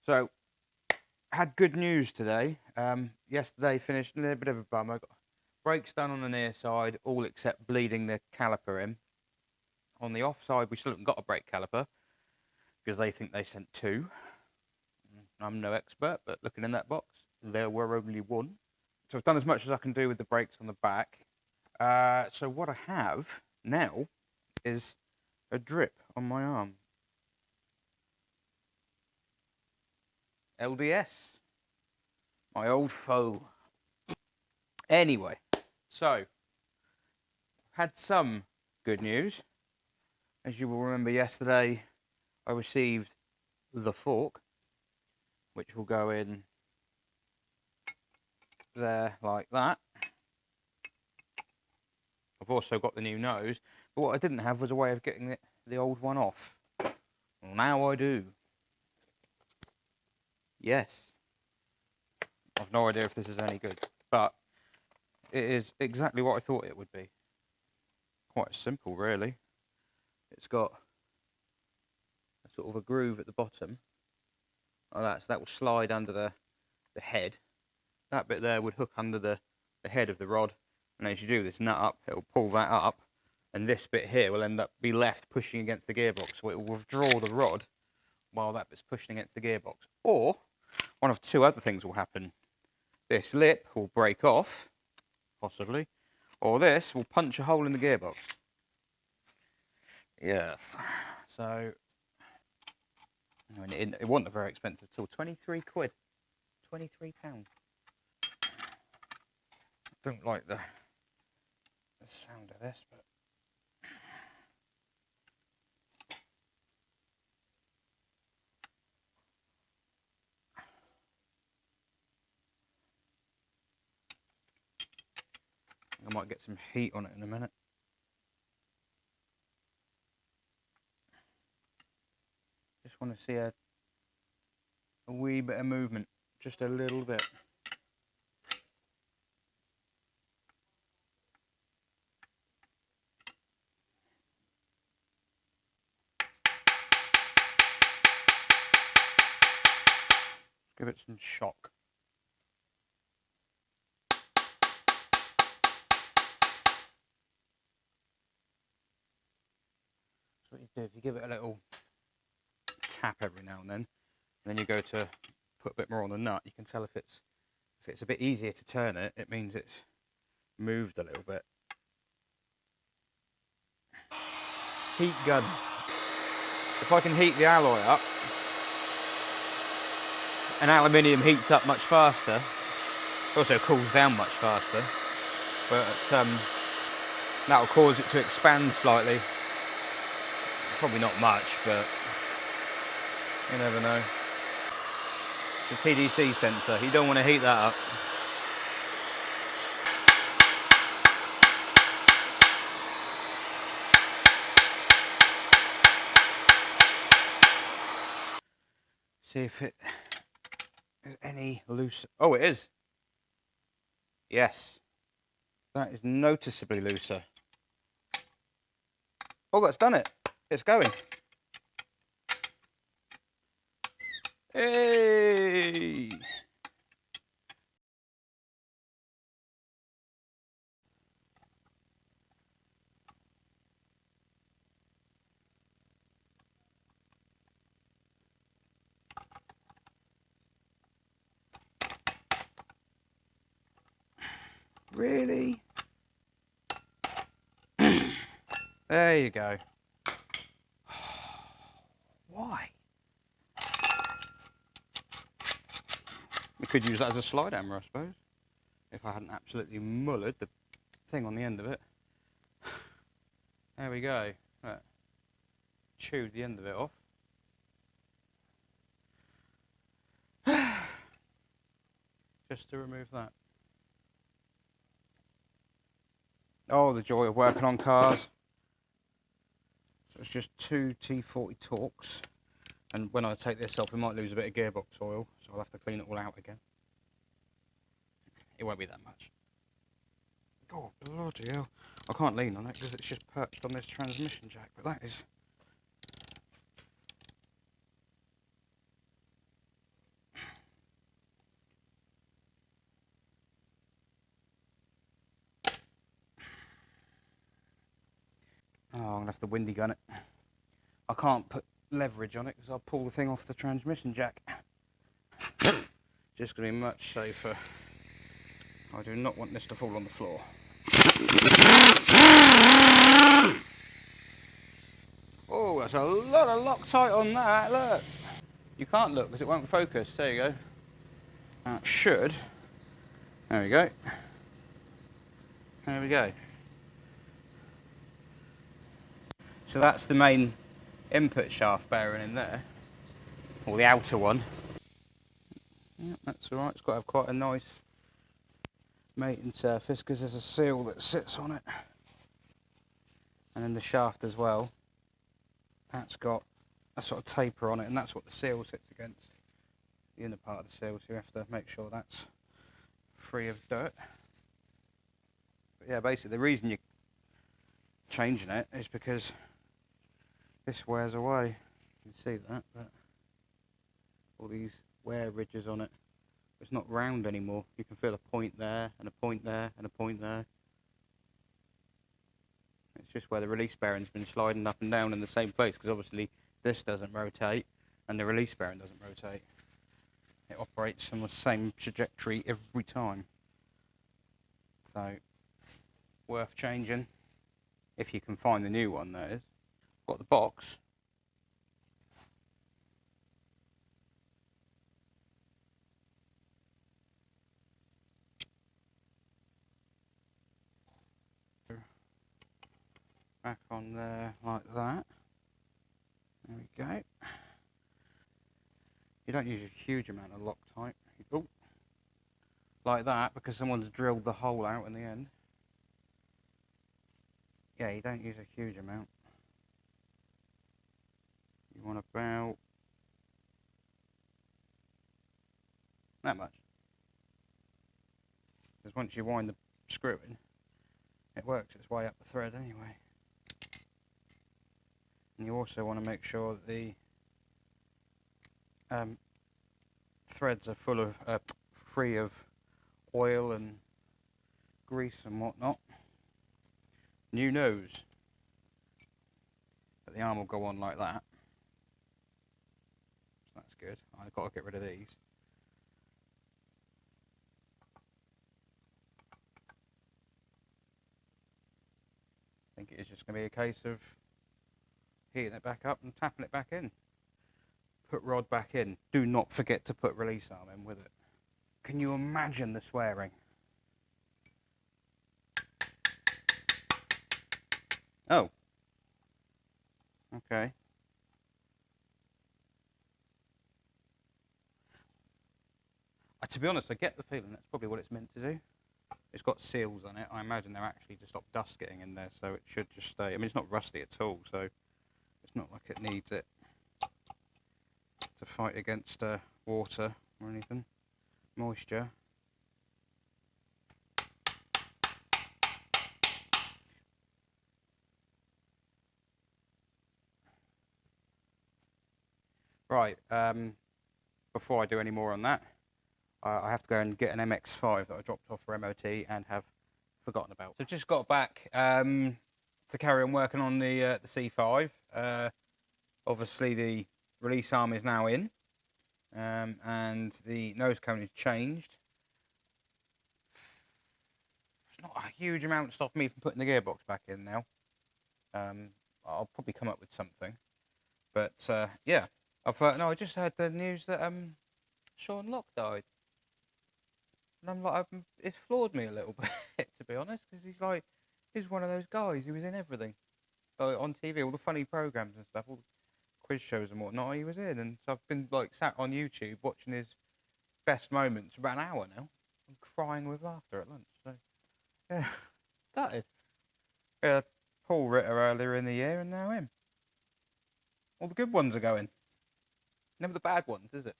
So, had good news today. Yesterday finished a little bit of a bummer. Got brakes done on the near side, all except bleeding the caliper in. On the off side, we still haven't got a brake caliper because they think they sent two. I'm no expert, but looking in that box, there were only one. So I've done as much as I can do with the brakes on the back. So what I have now is a drip on my arm. LDS. My old foe. Anyway, so had some good news. As you will remember yesterday, I received the fork, which will go in there like that. I've also got the new nose, but what I didn't have was a way of getting the old one off. Well, now I do. Yes. I've no idea if this is any good, but it is exactly what I thought it would be. Quite simple, really. It's got a sort of a groove at the bottom, like that, so that will slide under the head. That bit there would hook under the head of the rod, and as you do this nut up, it will pull that up, and this bit here will end up be left pushing against the gearbox, so it will withdraw the rod while that bit's pushing against the gearbox. Or one of two other things will happen. This lip will break off, possibly, or this will punch a hole in the gearbox. Yes. So, I mean, it wasn't very expensive at all. 23 quid. £23. I don't like the sound of this, but I might get some heat on it in a minute. Just want to see a wee bit of movement, just a little bit. Give it some shock. So what you do, if you give it a little tap every now and then you go to put a bit more on the nut, you can tell if it's a bit easier to turn it, it means it's moved a little bit. Heat gun. If I can heat the alloy up, and aluminium heats up much faster, also cools down much faster, but that will cause it to expand slightly. Probably not much, but you never know. It's a TDC sensor, you don't want to heat that up. See if it is any loose. Oh, it is. Yes. That is noticeably looser. Oh, that's done it. It's going. Hey! Really? There you go. Why? We could use that as a slide hammer, I suppose, if I hadn't absolutely mullered the thing on the end of it. There we go. Right. Chewed the end of it off. Just to remove that. Oh, the joy of working on cars. So it's just 2 T40 Torques. And when I take this off, we might lose a bit of gearbox oil, so I'll have to clean it all out again. It won't be that much. Oh, bloody hell. I can't lean on it because it's just perched on this transmission jack, but that is... have to windy gun it. I can't put leverage on it because I'll pull the thing off the transmission jack. Just going to be much safer. I do not want this to fall on the floor. Oh, that's a lot of Loctite on that, look. You can't look because it won't focus. There you go. That should. There we go. There we go. So that's the main input shaft bearing in there, or the outer one. Yeah, that's alright. It's got to have quite a nice mating surface because there's a seal that sits on it. And then the shaft as well, that's got a sort of taper on it, and that's what the seal sits against, the inner part of the seal, so you have to make sure that's free of dirt. But yeah, basically the reason you're changing it is because this wears away. You can see that, but all these wear ridges on it. It's not round anymore. You can feel a point there, and a point there, and a point there. It's just where the release bearing's been sliding up and down in the same place, because obviously this doesn't rotate, and the release bearing doesn't rotate. It operates on the same trajectory every time. So, worth changing, if you can find the new one, that is. Got the box. Back on there like that. There we go. You don't use a huge amount of Loctite. Oh, like that, because someone's drilled the hole out in the end. Yeah, you don't use a huge amount. You want about that much. Because once you wind the screw in, it works its way up the thread anyway. And you also want to make sure that the threads are full of free of oil and grease and whatnot. New nose. But the arm will go on like that. So that's good. I've got to get rid of these. I think it is just going to be a case of heating it back up and tapping it back in. Put rod back in. Do not forget to put release arm in with it. Can you imagine the swearing? Oh. Okay. To be honest, I get the feeling that's probably what it's meant to do. It's got seals on it. I imagine they're actually to stop dust getting in there, so it should just stay. I mean, it's not rusty at all, so it's not like it needs it to fight against water or anything, moisture. Right, before I do any more on that, I have to go and get an MX-5 that I dropped off for MOT and have forgotten about. So just got back to carry on working on the C5. Obviously the release arm is now in, and the nose cone is changed. It's not a huge amount to stop me from putting the gearbox back in now. I'll probably come up with something, but yeah. No, I just heard the news that Sean Locke died. And I'm like, it's floored me a little bit, to be honest, because he's one of those guys who was in everything. On TV, all the funny programs and stuff, all the quiz shows and whatnot, he was in. And so I've been like sat on YouTube watching his best moments for about an hour now. I'm crying with laughter at lunch. So, yeah, that is. Yeah, Paul Ritter earlier in the year, and now him. All the good ones are going. Never the bad ones, is it?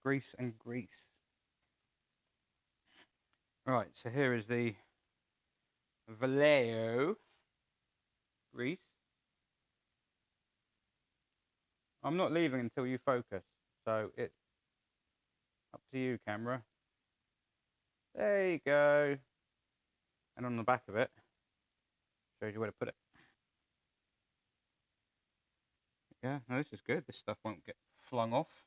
Grease and grease. Right, so here is the Vallejo grease. I'm not leaving until you focus. So it's up to you, camera. There you go. And on the back of it, shows you where to put it. Yeah, no, this is good. This stuff won't get flung off.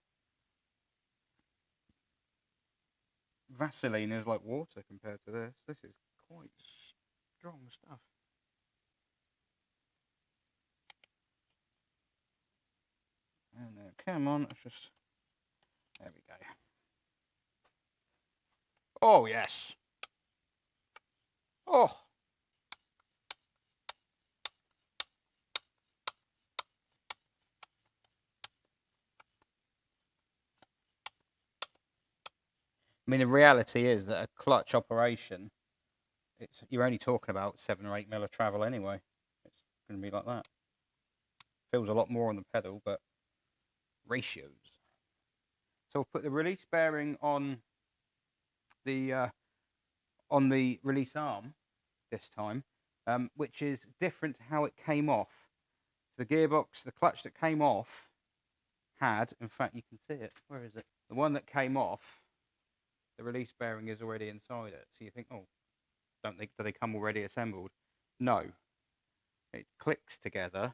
Vaseline is like water compared to this. This is quite strong stuff. And come on, let's just... There we go. Oh, yes. Oh. I mean, the reality is that a clutch operation, you're only talking about 7 or 8 mil of travel anyway. It's going to be like that. Feels a lot more on the pedal, but ratios. So we'll put the release bearing on the release arm this time, which is different to how it came off. The gearbox, the clutch that came off had, in fact, you can see it. Where is it? The one that came off, the release bearing is already inside it. So you think, oh, do they come already assembled? No. It clicks together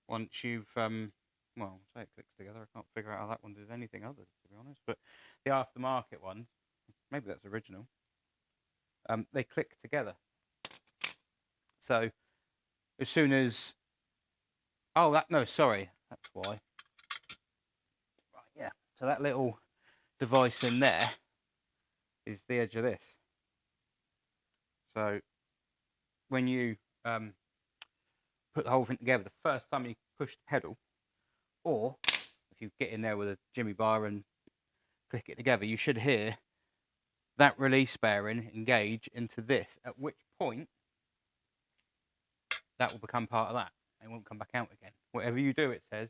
once you've, well, say it clicks together. I can't figure out how that one does anything other, to be honest. But the aftermarket one, maybe that's original, they click together. So as soon as, oh, no, sorry, that's why. Right, yeah. So that little device in there is the edge of this. So when you put the whole thing together, the first time you push the pedal, or if you get in there with a jimmy bar and click it together, you should hear that release bearing engage into this, at which point that will become part of that. It won't come back out again. Whatever you do, it says,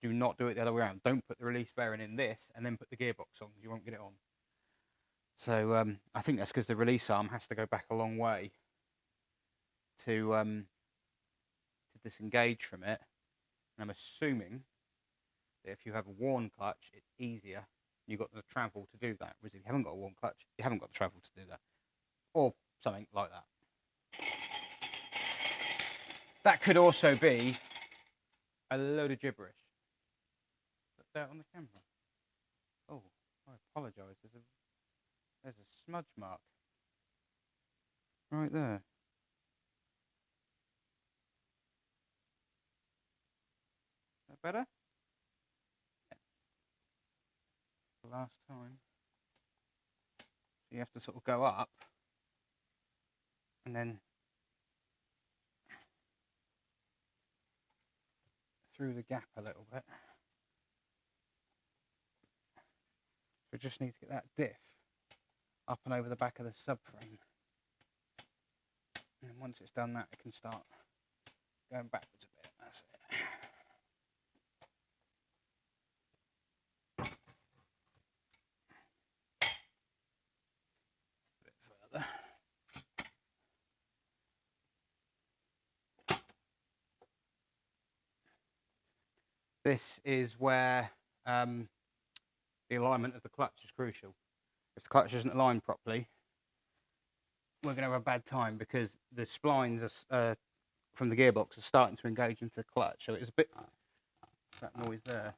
do not do it the other way around. Don't put the release bearing in this and then put the gearbox on. You won't get it on. So I think that's because the release arm has to go back a long way to disengage from it. And I'm assuming that if you have a worn clutch, it's easier. You've got the travel to do that. Whereas if you haven't got a worn clutch, you haven't got the travel to do that. Or something like that. That could also be a load of gibberish. Put that on the camera. Oh, I apologise. There's a smudge mark right there. Is that better? Yeah. The last time. So you have to sort of go up and then through the gap a little bit. So we just need to get that diff up and over the back of the subframe. And once it's done that, it can start going backwards a bit. That's it. A bit further. This is where the alignment of the clutch is crucial. If the clutch isn't aligned properly, we're going to have a bad time because the splines from the gearbox are starting to engage into the clutch. So it's a bit, that noise there,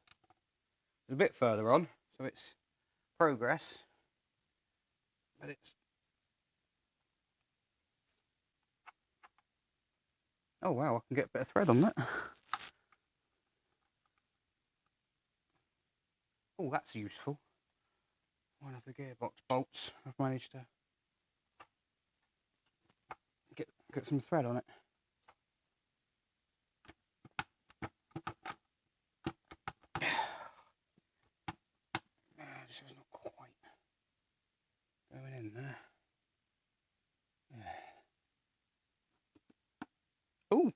it's a bit further on, so it's progress, but it's, oh wow, I can get a bit of thread on that. Oh, that's useful. One of the gearbox bolts, I've managed to get some thread on it. This is not quite going in there. Oh.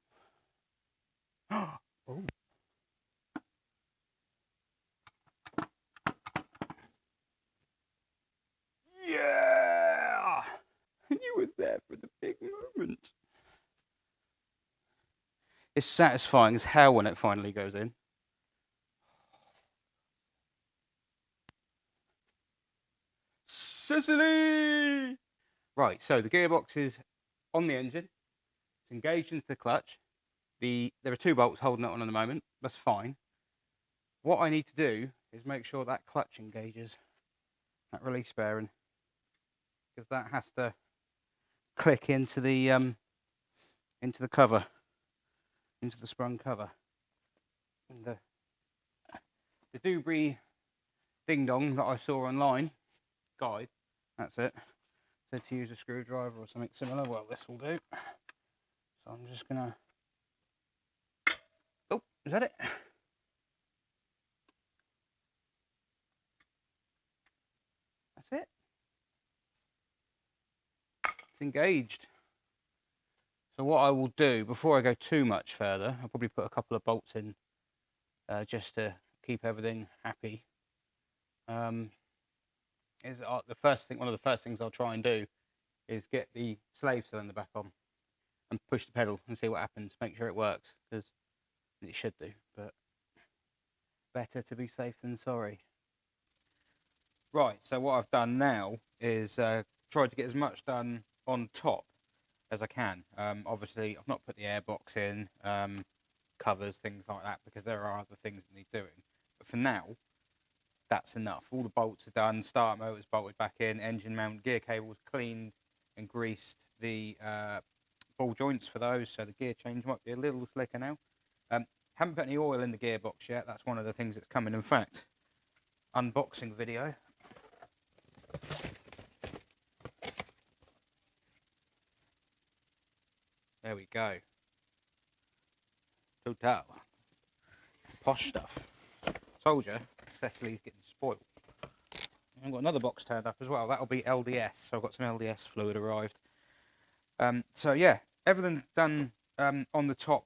Oh. Yeah! You were there for the big moment. It's satisfying as hell when it finally goes in. CECILY! Right, so the gearbox is on the engine. It's engaged into the clutch. There are 2 bolts holding it on at the moment. That's fine. What I need to do is make sure that clutch engages, that release bearing, because that has to click into the cover, into the sprung cover. And the Dubry ding dong that I saw online guide, that's it. Said to use a screwdriver or something similar. Well, this will do. So I'm just gonna. Oh, is that it? That's it. It's engaged. So what I will do before I go too much further, I'll probably put a couple of bolts in just to keep everything happy. One of the first things I'll try and do is get the slave cylinder back on and push the pedal and see what happens. Make sure it works, because it should do. But better to be safe than sorry. Right, so what I've done now is tried to get as much done on top as I can. Obviously, I've not put the airbox in, covers, things like that, because there are other things that need doing. But for now, that's enough. All the bolts are done, starter motor's bolted back in, engine mount, gear cables cleaned and greased. The ball joints for those, so the gear change might be a little slicker now. Haven't put any oil in the gearbox yet. That's one of the things that's coming. In fact, unboxing video. There we go. Total. Posh stuff. Told you, Cecily's getting spoiled. I've got another box turned up as well. That'll be LDS. So I've got some LDS fluid arrived. So yeah, everything's done on the top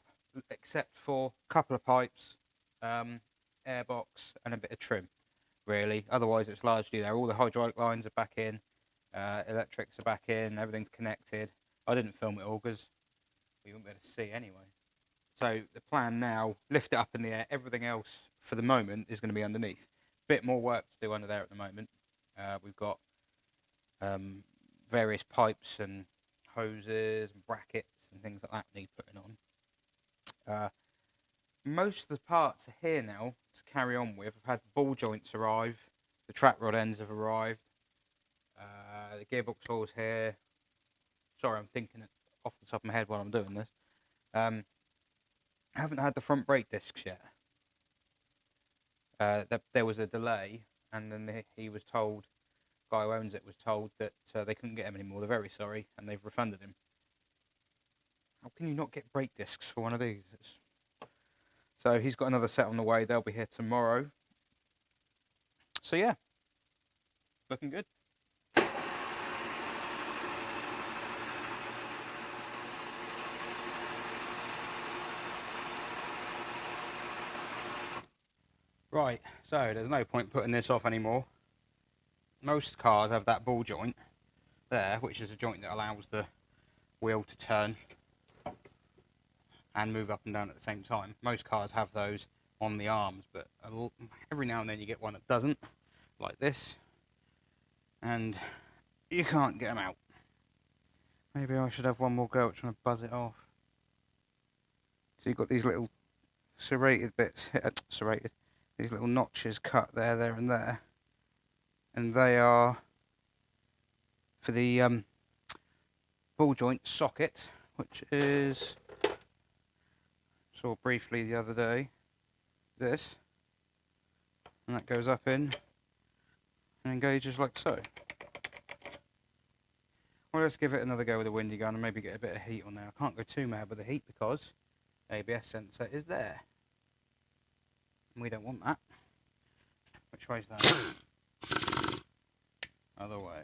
except for a couple of pipes, airbox, and a bit of trim. Really, otherwise it's largely there. All the hydraulic lines are back in, electrics are back in, everything's connected. I didn't film it all because we wouldn't be able to see anyway. So the plan now, lift it up in the air. Everything else for the moment is going to be underneath. Bit more work to do under there at the moment. We've got various pipes and hoses and brackets and things like that need putting on. Most of the parts are here now to carry on with. I've had ball joints arrive, the trap rod ends have arrived, the gearbox oil's here. Sorry, I'm thinking it off the top of my head while I'm doing this. I haven't had the front brake discs yet. There was a delay, and then he was told, the guy who owns it was told that they couldn't get him anymore. They're very sorry, and they've refunded him. How can you not get brake discs for one of these? So he's got another set on the way. They'll be here tomorrow. So yeah, looking good. Right, so there's no point putting this off anymore. Most cars have that ball joint there, which is a joint that allows the wheel to turn and move up and down at the same time. Most cars have those on the arms, but every now and then you get one that doesn't, like this, and you can't get them out. Maybe I should have one more go at trying to buzz it off. So you've got these little serrated bits, these little notches cut there, and there, and they are for the ball joint socket, which is, saw briefly the other day, this, and that goes up in and engages like so. Well, let's give it another go with a windy gun and maybe get a bit of heat on there. I can't go too mad with the heat because ABS sensor is there. And we don't want that. Which way is that? Other way.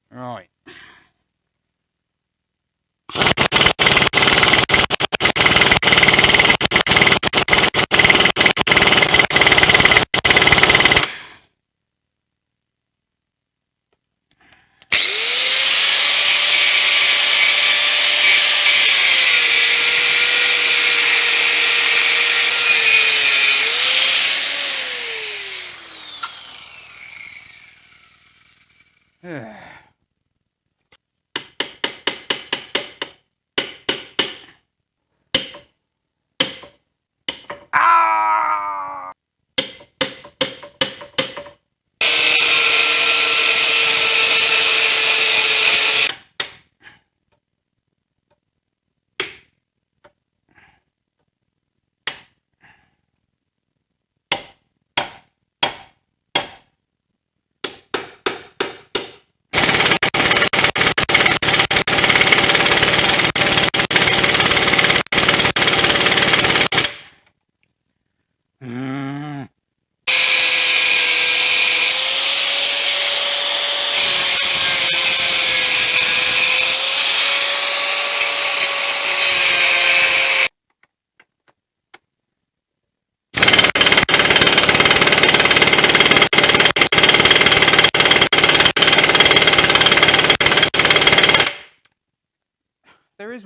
Right.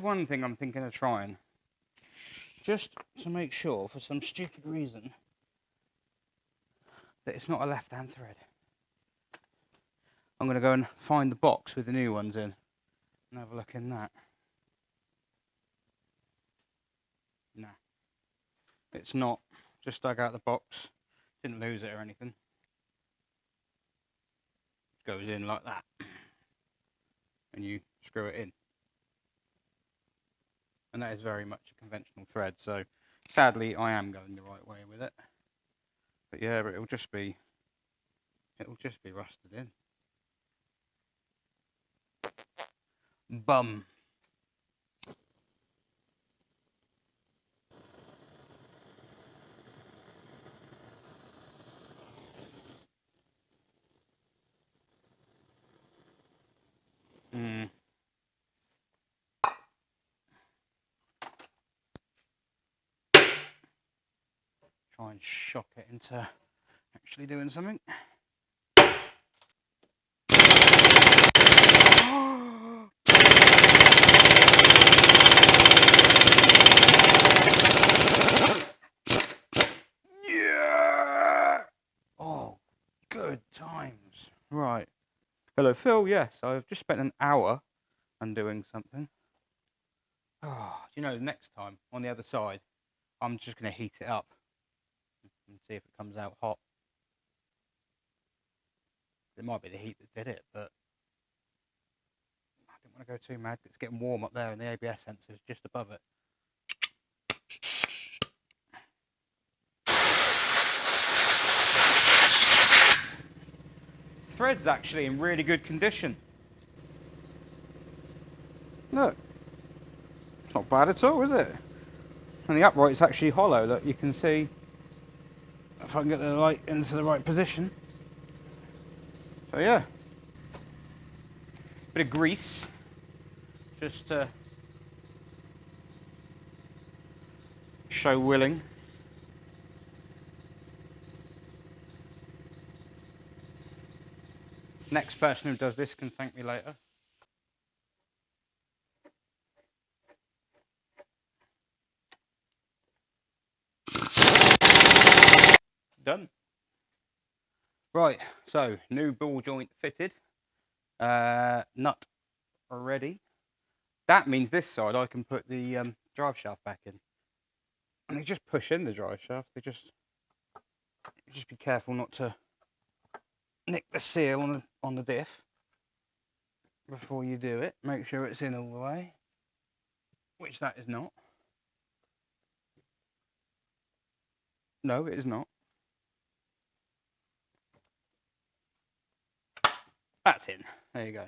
one thing I'm thinking of trying. Just to make sure, for some stupid reason, that it's not a left-hand thread. I'm going to go and find the box with the new ones in and have a look in that. Nah, it's not. Just dug out the box, didn't lose it or anything. It goes in like that, and you screw it in. And that is very much a conventional thread, so sadly I am going the right way with it. But yeah, but it'll just be rusted in. Bum. Try and shock it into actually doing something. Yeah! Oh, good times. Right. Hello, Phil. Yes, I've just spent an hour undoing something. Oh, you know, next time on the other side, I'm just going to heat it up and see if it comes out hot. It might be the heat that did it, but I didn't want to go too mad. It's getting warm up there and the ABS sensor is just above it. Thread's actually in really good condition. Look, it's not bad at all, is it? And the upright's actually hollow. Look, you can see if I can get the light into the right position. So yeah, bit of grease, just to show willing. Next person who does this can thank me later. Done. Right, so new ball joint fitted, nut ready. That means this side I can put the drive shaft back in. And they just push in the drive shaft. They just be careful not to nick the seal on the diff before you do it. Make sure it's in all the way, which that is not. No, it is not. That's in. There you go.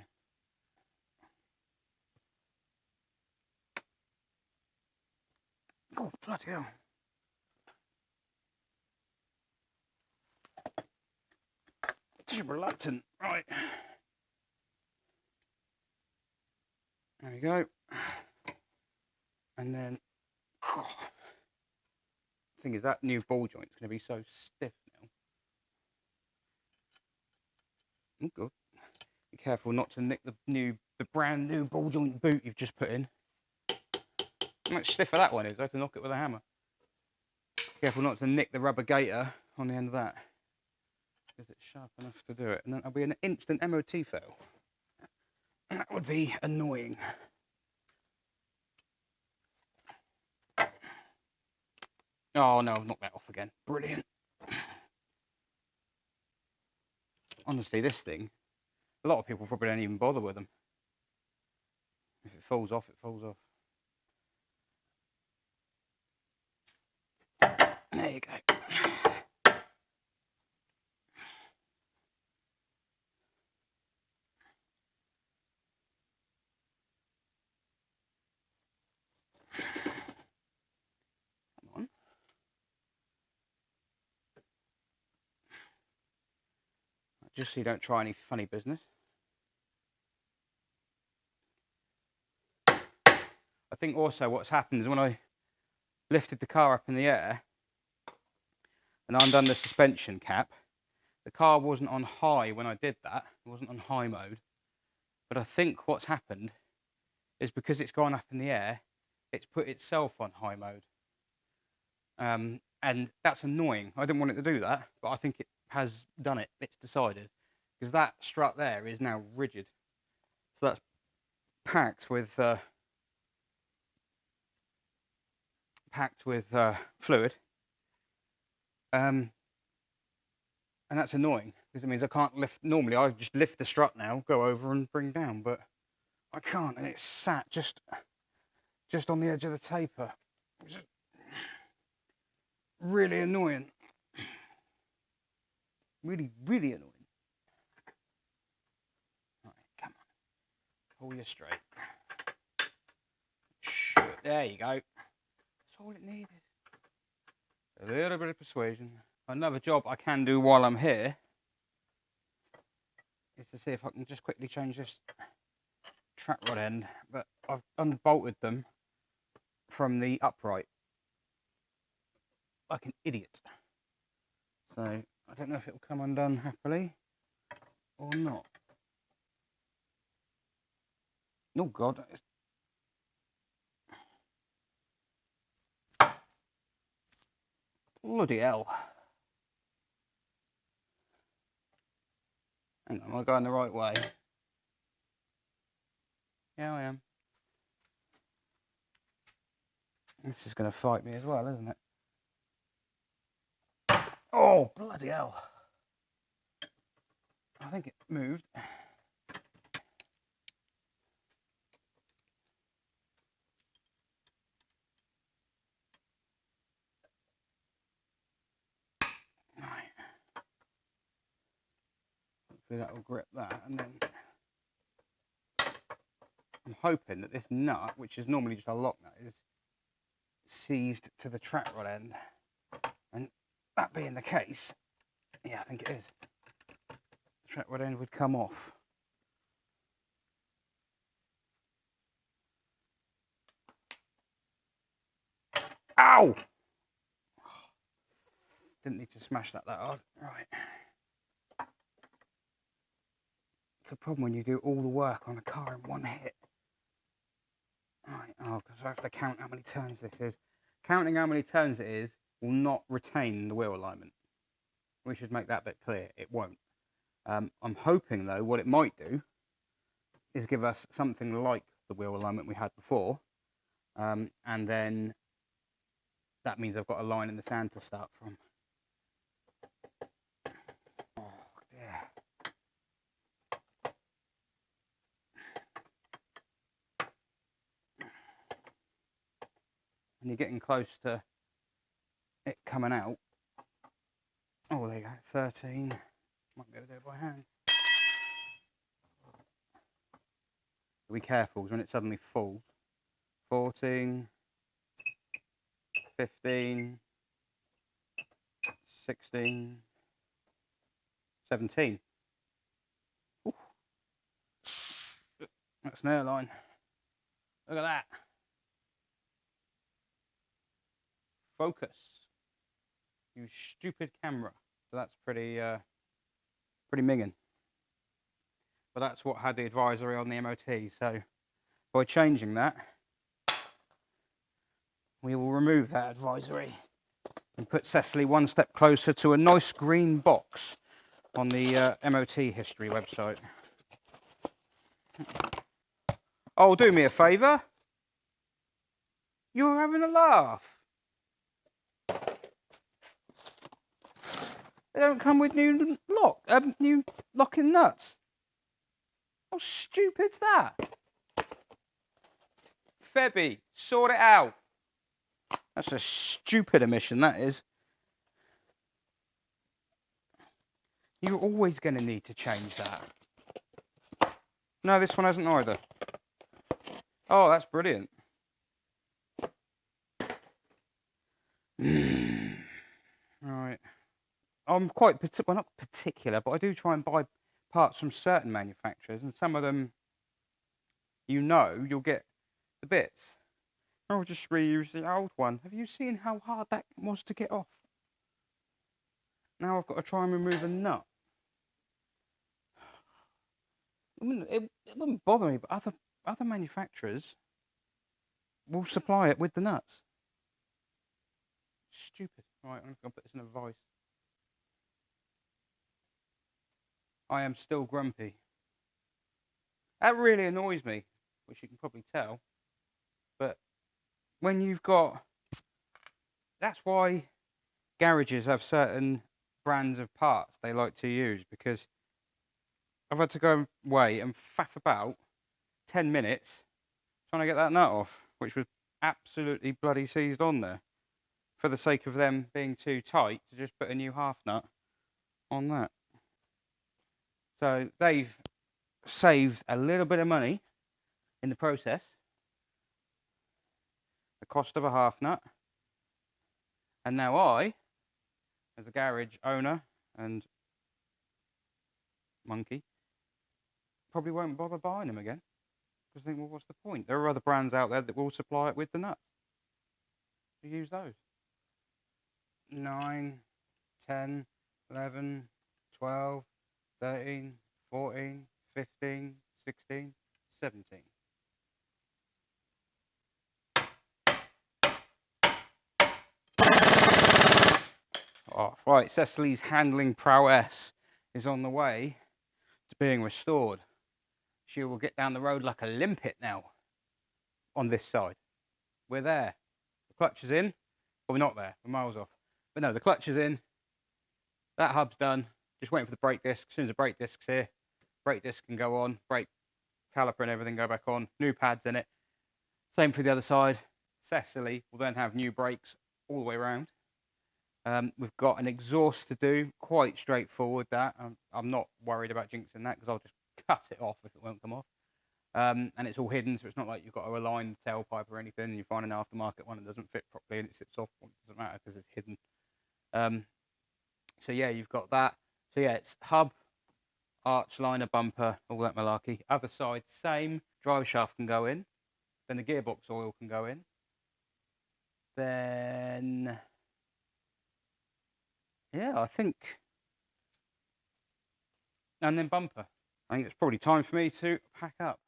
Oh, bloody hell. Too reluctant. Right. There we go. And then, oh, the thing is, that new ball joint's going to be so stiff now. Oh, good. Be careful not to nick the brand new ball joint boot you've just put in. How much stiffer that one is? I have to knock it with a hammer. Careful not to nick the rubber gaiter on the end of that, because it's sharp enough to do it. And then it'll be an instant MOT fail. And that would be annoying. Oh no, I've knocked that off again. Brilliant. Honestly, this thing, a lot of people probably don't even bother with them. If it falls off, it falls off. There you go. Come on. Just so you don't try any funny business. I think also what's happened is when I lifted the car up in the air and undone the suspension cap, the car wasn't on high when I did that. It wasn't on high mode. But I think what's happened is because it's gone up in the air, it's put itself on high mode. And that's annoying. I didn't want it to do that, but I think it has done it. It's decided. Because that strut there is now rigid. So that's packed with fluid. And that's annoying because it means I can't lift. Normally I just lift the strut now, go over and bring down, but I can't, and it's sat just on the edge of the taper. It's just really annoying. Really, really annoying. Right, come on. Pull you straight. There you go. That's all it needed. A little bit of persuasion. Another job I can do while I'm here is to see if I can just quickly change this track rod end, but I've unbolted them from the upright like an idiot. So I don't know if it will come undone happily or not. Oh God. Bloody hell. Hang on, am I going the right way? Yeah, I am. This is going to fight me as well, isn't it? Oh, bloody hell. I think it moved. Right. Hopefully that will grip that, and then I'm hoping that this nut, which is normally just a lock nut, is seized to the track rod end. And that being the case, yeah, I think it is. The track rod end would come off. Ow! Didn't need to smash that hard. Right. It's a problem when you do all the work on a car in one hit. Right, oh, because I have to count how many turns this is. Counting how many turns it is will not retain the wheel alignment. We should make that bit clear. It won't. I'm hoping, though, what it might do is give us something like the wheel alignment we had before. And then that means I've got a line in the sand to start from. Oh, dear. And you're getting close to it coming out. Oh, there you go, 13. Might be able to do it by hand. Be careful, because when it suddenly falls. 14, 15, 16, 17. Ooh. That's an airline. Look at that. Focus. You stupid camera. So that's pretty minging. But that's what had the advisory on the MOT. So by changing that, we will remove that advisory and put Cecily one step closer to a nice green box on the MOT history website. Oh, do me a favour. You're having a laugh. They don't come with new locking nuts. How stupid's that? Febby, sort it out. That's a stupid omission, that is. You're always going to need to change that. No, this one hasn't either. Oh, that's brilliant. Right. I'm quite, well, not particular, but I do try and buy parts from certain manufacturers, and some of them, you'll get the bits. I'll just reuse the old one. Have you seen how hard that was to get off? Now I've got to try and remove a nut. I mean, it wouldn't bother me, but other other manufacturers will supply it with the nuts. Stupid. Right, I'm going to put this in a vice. I am still grumpy. That really annoys me, which you can probably tell. But when you've got... That's why garages have certain brands of parts they like to use, because I've had to go away and faff about 10 minutes trying to get that nut off, which was absolutely bloody seized on there, for the sake of them being too tight to just put a new half nut on that. So they've saved a little bit of money in the process, the cost of a half nut, and now I, as a garage owner and monkey, probably won't bother buying them again, because I think, well, what's the point? There are other brands out there that will supply it with the nuts. You use those. 9, 10, 11, 12, 13, 14, 15, 16, 17. Oh, right, Cecily's handling prowess is on the way to being restored. She will get down the road like a limpet now on this side. We're there. The clutch is in. Well, we're not there. We're miles off. But no, the clutch is in. That hub's done. Just waiting for the brake disc. As soon as the brake disc's here, brake disc can go on. Brake caliper and everything go back on. New pads in it. Same for the other side. Cecily will then have new brakes all the way around. We've got an exhaust to do. Quite straightforward, that. I'm not worried about jinxing that, because I'll just cut it off if it won't come off. And it's all hidden, so it's not like you've got to align the tailpipe or anything and you find an aftermarket one that doesn't fit properly and it sits off. Well, it doesn't matter because it's hidden. So yeah, you've got that. So yeah, it's hub, arch liner, bumper, all that malarkey. Other side, same. Drive shaft can go in. Then the gearbox oil can go in. Then, yeah, I think, and then bumper. I think it's probably time for me to pack up.